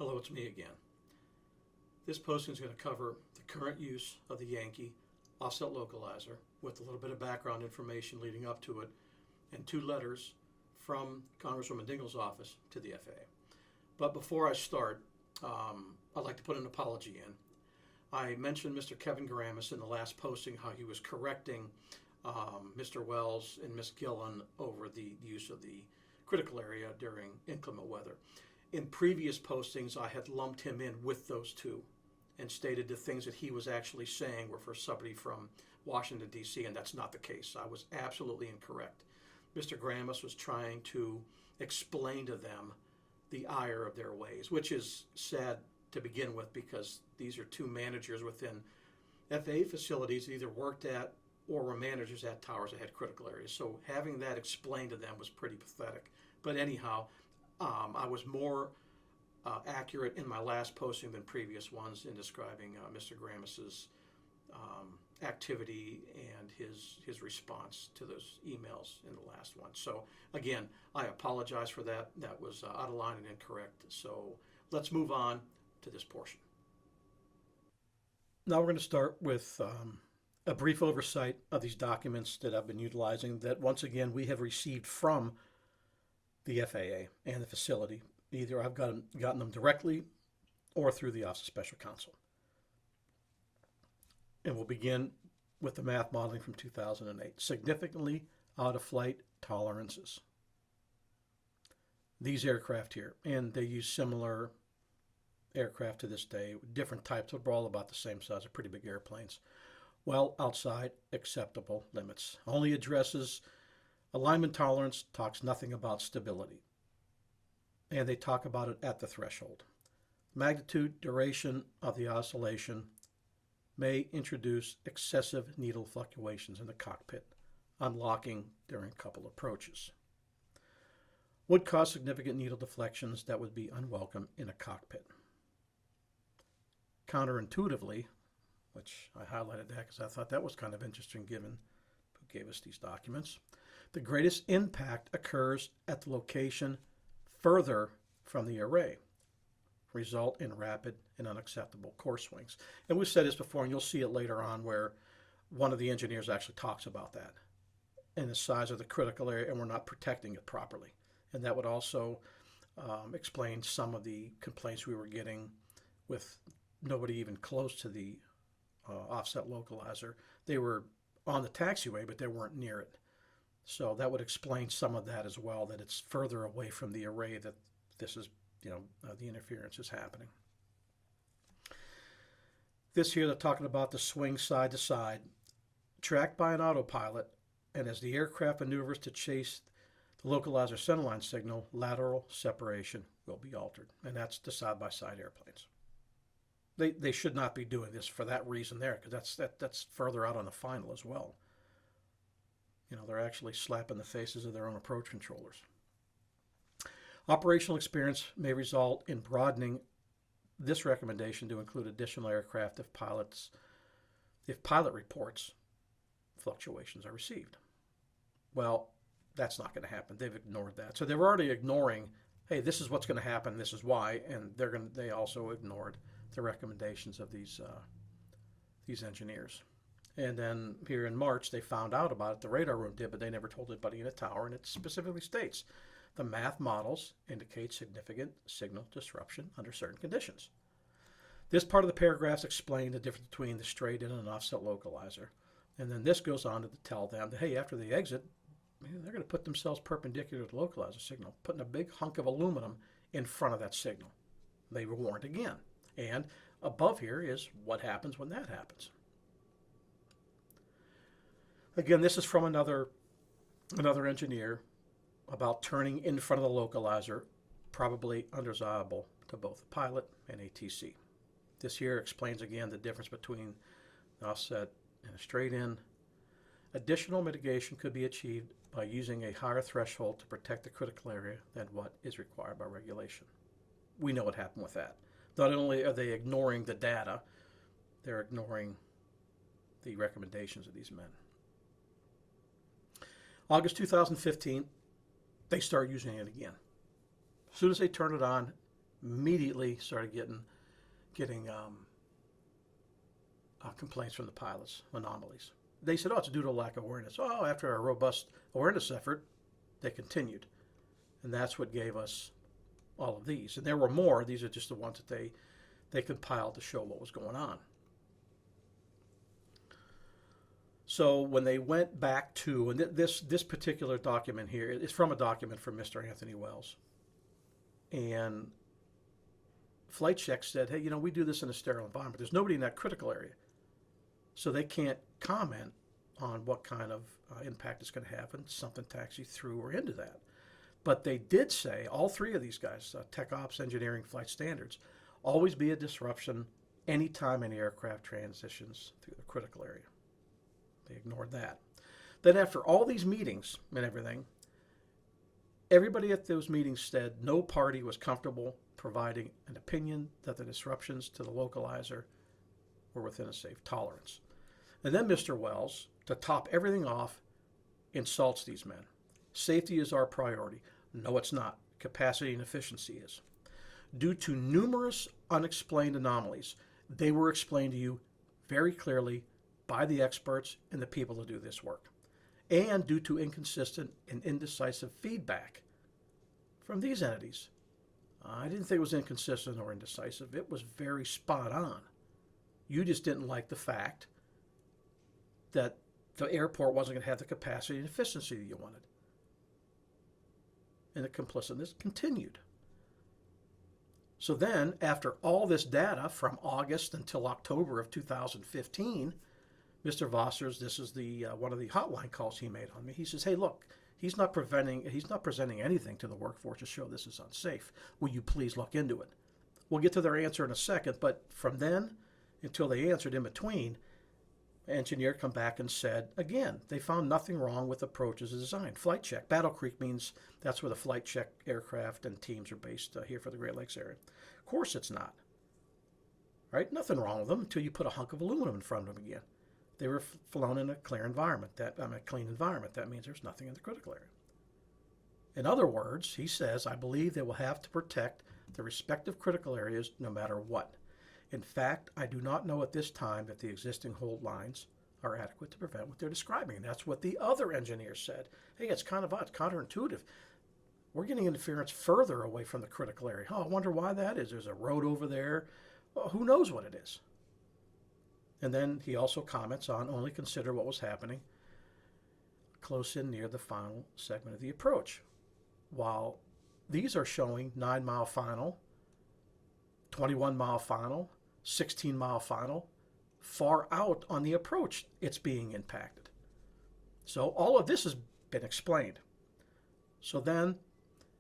Hello, it's me again. This posting is going to cover the current use of the Yankee offset localizer with a little bit of background information leading up to it and two letters from Congresswoman Dingell's office to the FAA. But before I start, I'd like to put an apology in. I mentioned Mr. Kevin Garamus in the last posting how he was correcting Mr. Wells and Ms. Gillen over the use of the critical area during inclement weather. In previous postings, I had lumped him in with those two and stated the things that he was actually saying were for somebody from Washington, D.C., and that's not the case. I was absolutely incorrect. Mr. Garamus was trying to explain to them the ire of their ways, which is sad to begin with because these are two managers within FAA facilities that either worked at or were managers at towers that had critical areas. So having that explained to them was pretty pathetic. But anyhow, I was more accurate in my last posting than previous ones in describing Mr. Garamus's activity and his response to those emails in the last one. So again, I apologize for that. That was out of line and incorrect. So let's move on to this portion. Now we're going to start with a brief oversight of these documents that I've been utilizing that once again we have received from the FAA and the facility. Either I've gotten them directly or through the Office of Special Counsel. And we'll begin with the math modeling from 2008. Significantly out of flight tolerances. These aircraft here, and they use similar aircraft to this day, different types, but all about the same size, are pretty big airplanes. Well outside acceptable limits. Only addresses alignment tolerance, talks nothing about stability. And they talk about it at the threshold. Magnitude, duration of the oscillation may introduce excessive needle fluctuations in the cockpit, unlocking during couple approaches. Would cause significant needle deflections that would be unwelcome in a cockpit. Counterintuitively, which I highlighted that because I thought that was kind of interesting given who gave us these documents, the greatest impact occurs at the location further from the array, result in rapid and unacceptable course swings. And we've said this before, and you'll see it later on where one of the engineers actually talks about that and the size of the critical area, and we're not protecting it properly. And that would also explain some of the complaints we were getting with nobody even close to the offset localizer. They were on the taxiway, but they weren't near it. So that would explain some of that as well, that it's further away from the array that this is, the interference is happening. This here, they're talking about the swing side to side, tracked by an autopilot, and as the aircraft maneuvers to chase the localizer centerline signal, lateral separation will be altered. And that's the side-by-side airplanes. They should not be doing this for that reason there, because that's further out on the final as well. They're actually slapping the faces of their own approach controllers. Operational experience may result in broadening this recommendation to include additional aircraft if pilot reports fluctuations are received. Well, that's not going to happen. They've ignored that. So they're already ignoring, hey, this is what's going to happen, this is why, and they also ignored the recommendations of these engineers. And then here in March, they found out about it. The radar room did, but they never told anybody in a tower. And it specifically states, the math models indicate significant signal disruption under certain conditions. This part of the paragraphs explain the difference between the straight in and offset localizer. And then this goes on to tell them that, hey, after they exit, they're going to put themselves perpendicular to the localizer signal, putting a big hunk of aluminum in front of that signal. They were warned again. And above here is what happens when that happens. Again, this is from another engineer about turning in front of the localizer, probably undesirable to both the pilot and ATC. This here explains again the difference between offset and a straight in. Additional mitigation could be achieved by using a higher threshold to protect the critical area than what is required by regulation. We know what happened with that. Not only are they ignoring the data, they're ignoring the recommendations of these men. August 2015, they start using it again. As soon as they turn it on, immediately started getting complaints from the pilots, anomalies. They said, oh, it's due to lack of awareness. Oh, after a robust awareness effort, they continued. And that's what gave us all of these. And there were more. These are just the ones that they compiled to show what was going on. So when they went back to, and this particular document here is from a document from Mr. Anthony Wells. And Flight Check said, hey, we do this in a sterile environment. There's nobody in that critical area. So they can't comment on what kind of impact it's going to have when something taxis through or into that. But they did say, all three of these guys, Tech Ops, Engineering, Flight Standards, always be a disruption anytime any aircraft transitions through the critical area. They ignored that. Then after all these meetings and everything, everybody at those meetings said no party was comfortable providing an opinion that the disruptions to the localizer were within a safe tolerance. And then Mr. Wells, to top everything off, insults these men. Safety is our priority. No, it's not. Capacity and efficiency is. Due to numerous unexplained anomalies, they were explained to you very clearly by the experts and the people who do this work. And due to inconsistent and indecisive feedback from these entities. I didn't think it was inconsistent or indecisive. It was very spot on. You just didn't like the fact that the airport wasn't going to have the capacity and efficiency that you wanted. And the complicitness continued. So then, after all this data from August until October of 2015, Mr. Vossers, this is the one of the hotline calls he made on me. He says, hey, look, he's not presenting anything to the workforce to show this is unsafe. Will you please look into it? We'll get to their answer in a second, but from then until they answered in between, engineer come back and said, again, they found nothing wrong with approaches as designed. Flight Check. Battle Creek means that's where the Flight Check aircraft and teams are based here for the Great Lakes area. Of course it's not. Right? Nothing wrong with them until you put a hunk of aluminum in front of them again. They were flown in a clear environment, a clean environment. That means there's nothing in the critical area. In other words, he says, I believe they will have to protect the respective critical areas no matter what. In fact, I do not know at this time that the existing hold lines are adequate to prevent what they're describing. And that's what the other engineers said. Hey, it's kind of odd, it's counterintuitive. We're getting interference further away from the critical area. Oh, I wonder why that is. There's a road over there. Well, who knows what it is? And then he also comments on only consider what was happening close in near the final segment of the approach. While these are showing 9-mile final, 21-mile final, 16-mile final, far out on the approach, it's being impacted. So all of this has been explained. So then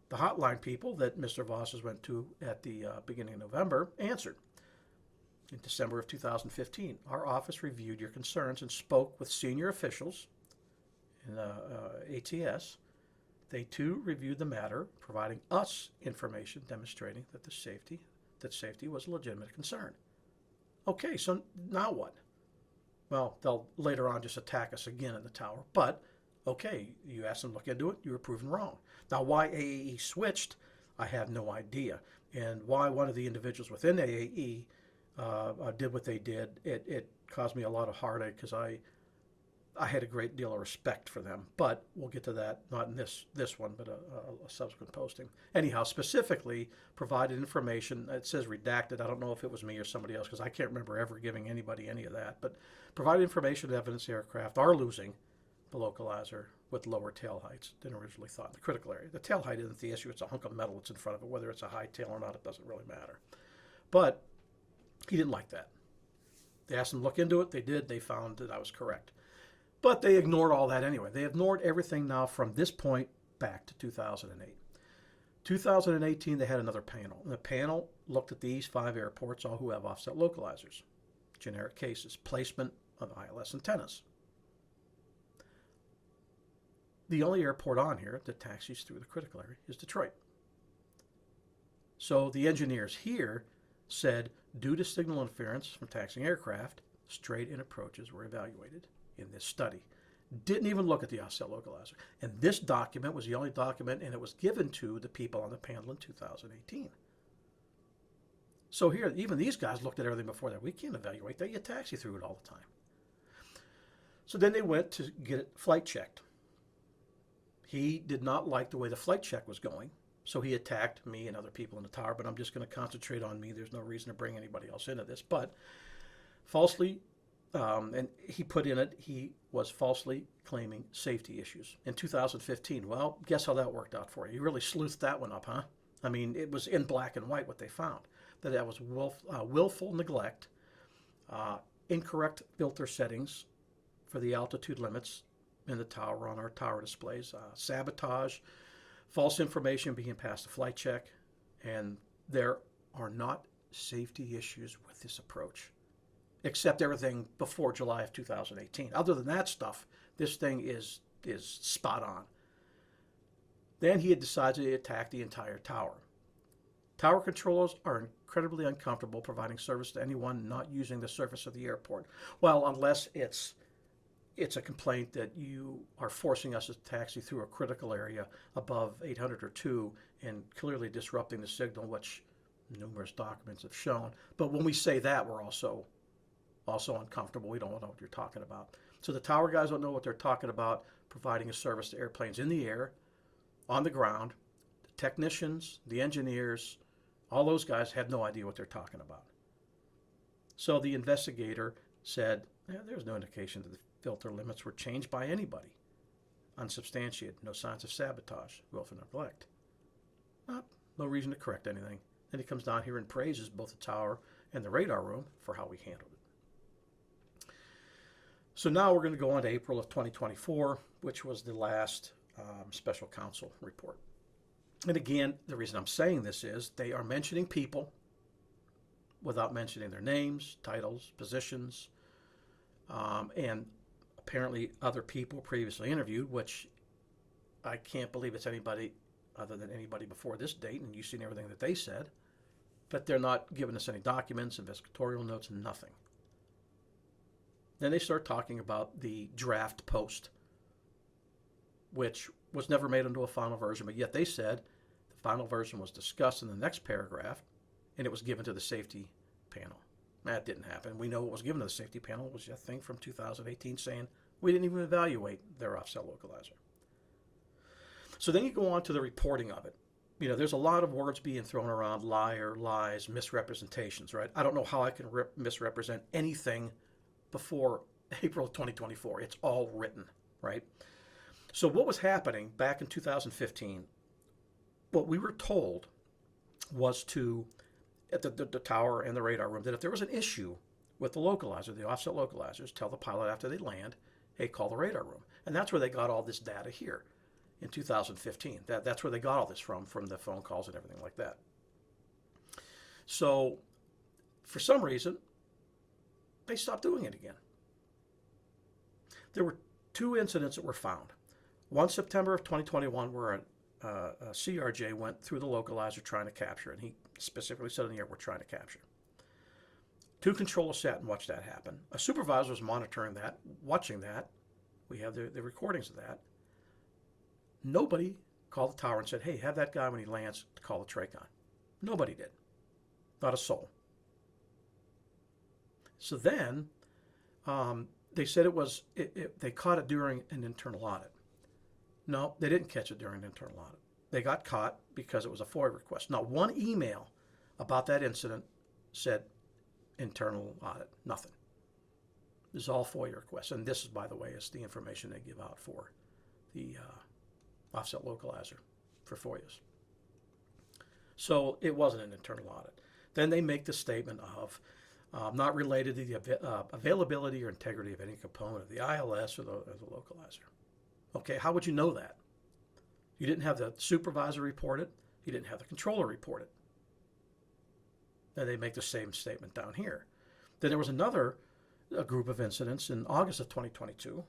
the hotline people that Mr. Vossers went to at the beginning of November answered. In December of 2015, our office reviewed your concerns and spoke with senior officials in ATS. They too reviewed the matter, providing us information demonstrating that safety was a legitimate concern. Okay, so now what? Well, they'll later on just attack us again in the tower. But, okay, you asked them to look into it, you were proven wrong. Now, why AAE switched, I have no idea. And why one of the individuals within AAE did what they did, it caused me a lot of heartache because I had a great deal of respect for them. But we'll get to that, not in this one, but a subsequent posting. Anyhow, specifically provided information. It says redacted. I don't know if it was me or somebody else because I can't remember ever giving anybody any of that. But provided information and evidence the aircraft are losing the localizer with lower tail heights than originally thought in the critical area. The tail height isn't the issue. It's a hunk of metal that's in front of it. Whether it's a high tail or not, it doesn't really matter. But he didn't like that. They asked him to look into it. They did. They found that I was correct. But they ignored all that anyway. They ignored everything now from this point back to 2008. 2018, they had another panel. And the panel looked at these 5 airports, all who have offset localizers. Generic cases. Placement of ILS antennas. The only airport on here that taxis through the critical area is Detroit. So the engineers here said, due to signal interference from taxiing aircraft, straight-in approaches were evaluated in this study. Didn't even look at the offset localizer. And this document was the only document, and it was given to the people on the panel in 2018. So here, even these guys looked at everything before that. We can't evaluate that. You taxi through it all the time. So then they went to get it flight checked. He did not like the way the flight check was going, so he attacked me and other people in the tower, but I'm just going to concentrate on me. There's no reason to bring anybody else into this. But falsely, and he put in it, he was falsely claiming safety issues in 2015. Well, guess how that worked out for you? You really sleuthed that one up, huh? I mean, it was in black and white what they found. That was willful neglect, incorrect filter settings for the altitude limits in the tower on our tower displays, sabotage, false information being passed a flight check, and there are not safety issues with this approach, except everything before July of 2018. Other than that stuff, this thing is spot on. Then he had decided to attack the entire tower. Tower controllers are incredibly uncomfortable providing service to anyone not using the surface of the airport. Well, unless it's a complaint that you are forcing us to taxi through a critical area above 800 or 2 and clearly disrupting the signal, which numerous documents have shown. But when we say that, we're also uncomfortable. We don't know what you're talking about. So the tower guys don't know what they're talking about providing a service to airplanes in the air, on the ground. The technicians, the engineers, all those guys had no idea what they're talking about. So the investigator said, there's no indication that the filter limits were changed by anybody. Unsubstantiated, no signs of sabotage, willful neglect. No reason to correct anything. Then he comes down here and praises both the tower and the radar room for how we handled it. So now we're going to go on to April of 2024, which was the last special counsel report. And again, the reason I'm saying this is they are mentioning people without mentioning their names, titles, positions, and apparently other people previously interviewed, which I can't believe it's anybody other than anybody before this date, and you've seen everything that they said, but they're not giving us any documents, investigatorial notes, nothing. Then they start talking about the draft post, which was never made into a final version, but yet they said the final version was discussed in the next paragraph, and it was given to the safety panel. That didn't happen. We know what was given to the safety panel was a thing from 2018 saying we didn't even evaluate their offset localizer. So then you go on to the reporting of it. There's a lot of words being thrown around, liar, lies, misrepresentations, right? I don't know how I can misrepresent anything before April of 2024. It's all written, right? So what was happening back in 2015, what we were told was to, at the tower and the radar room, that if there was an issue with the localizer, the offset localizers, tell the pilot after they land, hey, call the radar room. And that's where they got all this data here in 2015. That's where they got all this from the phone calls and everything like that. So for some reason, they stopped doing it again. There were 2 incidents that were found. One September of 2021 where a CRJ went through the localizer trying to capture, and he specifically said in the air, we're trying to capture. 2 controllers sat and watched that happen. A supervisor was monitoring that, watching that. We have the recordings of that. Nobody called the tower and said, hey, have that guy when he lands to call the TRACON. Nobody did. Not a soul. So then they said they caught it during an internal audit. No, they didn't catch it during an internal audit. They got caught because it was a FOIA request. Not one email about that incident said internal audit. Nothing. This is all FOIA requests. And this is, by the way, is the information they give out for the offset localizer for FOIAs. So it wasn't an internal audit. Then they make the statement of not related to the availability or integrity of any component of the ILS or the localizer. Okay, how would you know that? You didn't have the supervisor report it. You didn't have the controller report it. Then they make the same statement down here. Then there was another group of incidents in August of 2022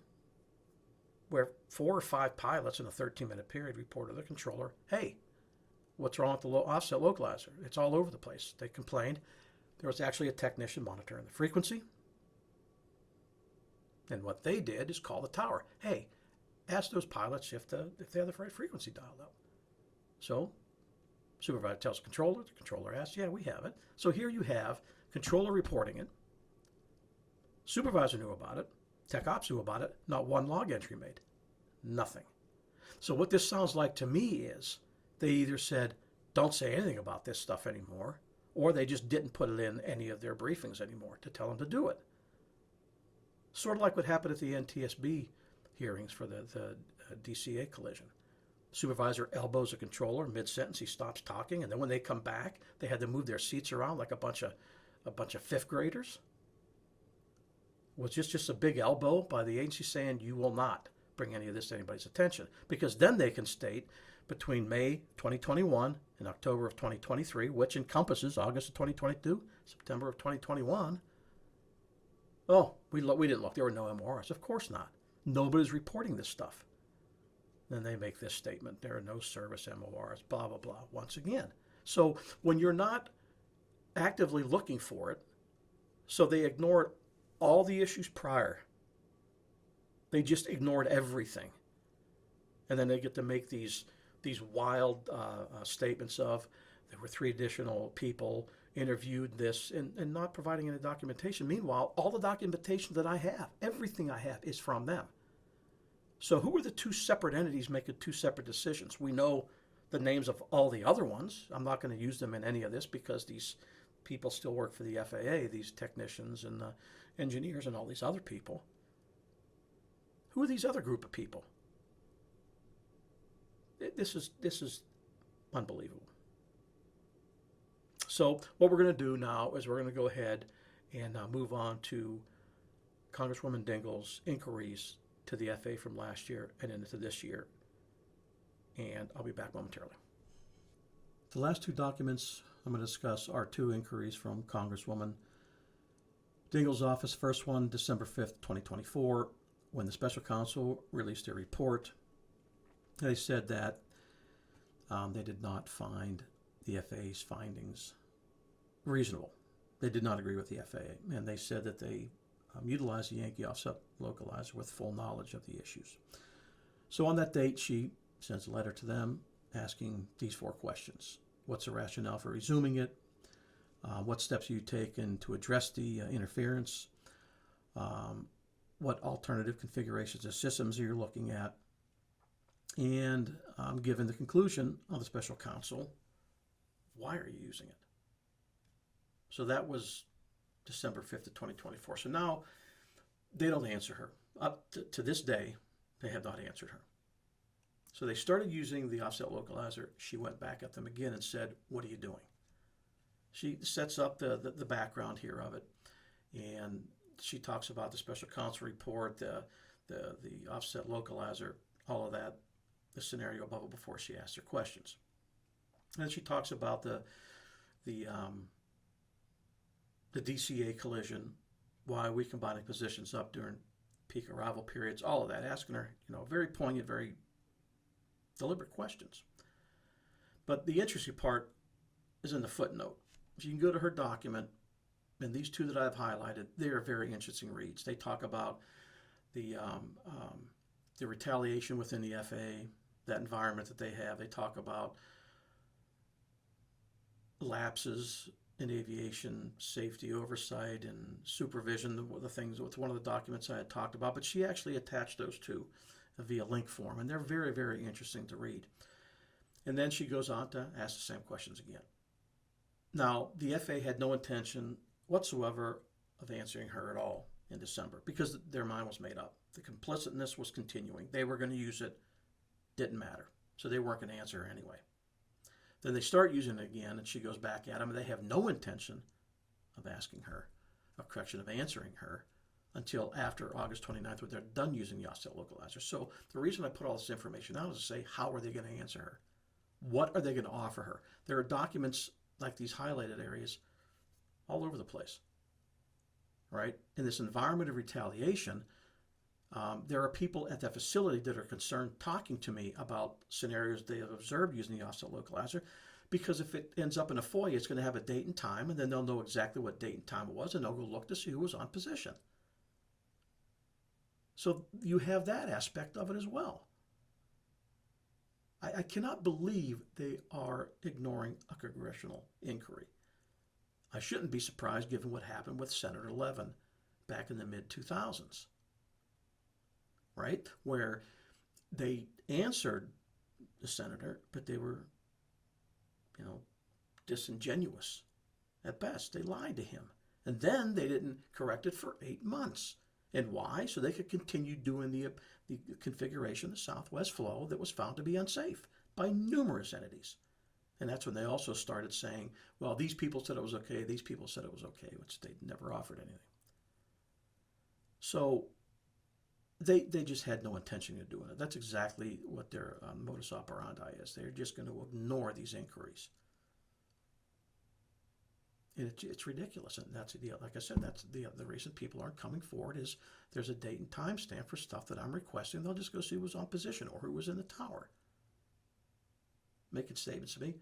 where 4 or 5 pilots in a 13-minute period reported to the controller, hey, what's wrong with the offset localizer? It's all over the place. They complained. There was actually a technician monitoring the frequency. And what they did is call the tower. Hey, ask those pilots if they have the right frequency dialed up. So Supervisor tells the controller asks, yeah, we have it. So here you have controller reporting it, supervisor knew about it, tech ops knew about it, not one log entry made. Nothing. So what this sounds like to me is they either said, don't say anything about this stuff anymore, or they just didn't put it in any of their briefings anymore to tell them to do it. Sort of like what happened at the NTSB hearings for the DCA collision. Supervisor elbows a controller mid-sentence, he stops talking, and then when they come back, they had to move their seats around like a bunch of fifth graders. Was just a big elbow by the agency saying, you will not bring any of this to anybody's attention, because then they can state between May 2021 and October of 2023, which encompasses August of 2022, September of 2021. Oh, we didn't look. There were no MORs. Of course not. Nobody's reporting this stuff. Then they make this statement. There are no service MORs, blah, blah, blah, once again. So when you're not actively looking for it, so they ignored all the issues prior. They just ignored everything. And then they get to make these wild statements of there were 3 additional people interviewed this and not providing any documentation. Meanwhile, all the documentation that I have, everything I have is from them. So who are the 2 separate entities making 2 separate decisions? We know the names of all the other ones. I'm not going to use them in any of this because these people still work for the FAA, these technicians and engineers and all these other people. Who are these other group of people? This is unbelievable. So what we're going to do now is we're going to go ahead and move on to Congresswoman Dingell's inquiries to the FAA from last year and into this year. And I'll be back momentarily. The last 2 documents I'm going to discuss are 2 inquiries from Congresswoman Dingell's office. First one, December 5th, 2024, when the special counsel released their report. They said that they did not find the FAA's findings reasonable. They did not agree with the FAA, and they said that they utilized the Yankee offset localizer with full knowledge of the issues. So on that date, she sends a letter to them asking these 4 questions. What's the rationale for resuming it? What steps have you taken to address the interference? What alternative configurations of systems are you looking at? And given the conclusion of the special counsel, why are you using it? So that was December 5th of 2024. So now they don't answer her. Up to this day, they have not answered her. So they started using the offset localizer. She went back at them again and said, what are you doing? She sets up the background here of it. And she talks about the special counsel report, the offset localizer, all of that, the scenario above it before she asks her questions. And then she talks about the DCA collision, why we combining positions up during peak arrival periods, all of that, asking her, very poignant, very deliberate questions. But the interesting part is in the footnote. If you can go to her document, and these 2 that I've highlighted, they are very interesting reads. They talk about the retaliation within the FAA, that environment that they have. They talk about lapses in aviation safety oversight and supervision, the things with one of the documents I had talked about. But she actually attached those 2 via link form, and they're very, very interesting to read. And then she goes on to ask the same questions again. Now, the FAA had no intention whatsoever of answering her at all in December because their mind was made up. The complicitness was continuing. They were going to use it. Didn't matter. So they weren't going to answer her anyway. Then they start using it again, and she goes back at them, and they have no intention of asking her, of answering her, until after August 29th, when they're done using the offset localizer. So the reason I put all this information out is to say, how are they going to answer her? What are they going to offer her? There are documents like these highlighted areas all over the place, right? In this environment of retaliation, there are people at that facility that are concerned talking to me about scenarios they have observed using the offset localizer, because if it ends up in a FOIA, it's going to have a date and time, and then they'll know exactly what date and time it was, and they'll go look to see who was on position. So you have that aspect of it as well. I cannot believe they are ignoring a congressional inquiry. I shouldn't be surprised given what happened with Senator Levin back in the mid-2000s, right? Where they answered the senator, but they were, disingenuous at best. They lied to him. And then they didn't correct it for 8 months. And why? So they could continue doing the configuration of the southwest flow that was found to be unsafe by numerous entities. And that's when they also started saying, well, these people said it was okay, these people said it was okay, which they never offered anything. So they just had no intention of doing it. That's exactly what their modus operandi is. They're just going to ignore these inquiries. And it's ridiculous. And that's the deal. Like I said, that's the reason people aren't coming forward is there's a date and time stamp for stuff that I'm requesting. They'll just go see who was on position or who was in the tower. Making statements to me.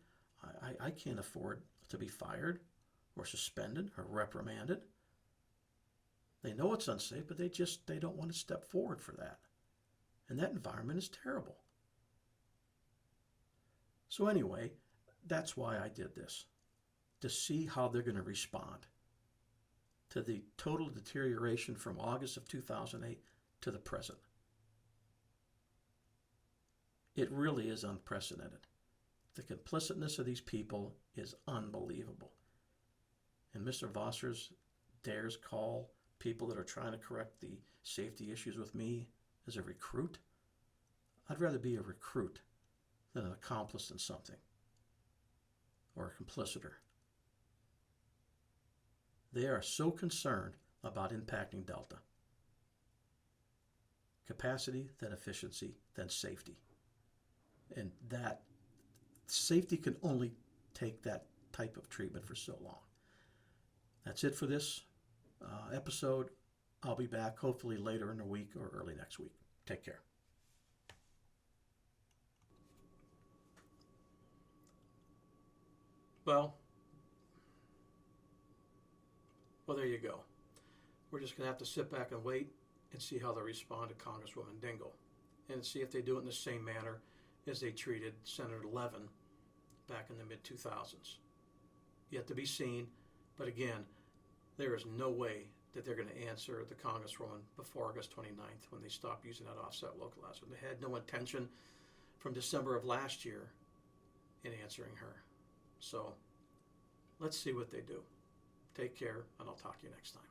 I can't afford to be fired or suspended or reprimanded. They know it's unsafe, but they don't want to step forward for that. And that environment is terrible. So anyway, that's why I did this. To see how they're going to respond to the total deterioration from August of 2008 to the present. It really is unprecedented. The complicitness of these people is unbelievable. And Mr. Vossers dares call people that are trying to correct the safety issues with me as a recruit. I'd rather be a recruit than an accomplice in something or a complicitor. They are so concerned about impacting Delta. Capacity, then efficiency, then safety. And that safety can only take that type of treatment for so long. That's it for this episode. I'll be back hopefully later in the week or early next week. Take care. Well, there you go. We're just going to have to sit back and wait and see how they respond to Congresswoman Dingell and see if they do it in the same manner as they treated Senator Levin back in the mid-2000s. Yet to be seen, but again, there is no way that they're going to answer the Congresswoman before August 29th when they stop using that offset localizer. They had no intention from December of last year in answering her. So let's see what they do. Take care, and I'll talk to you next time.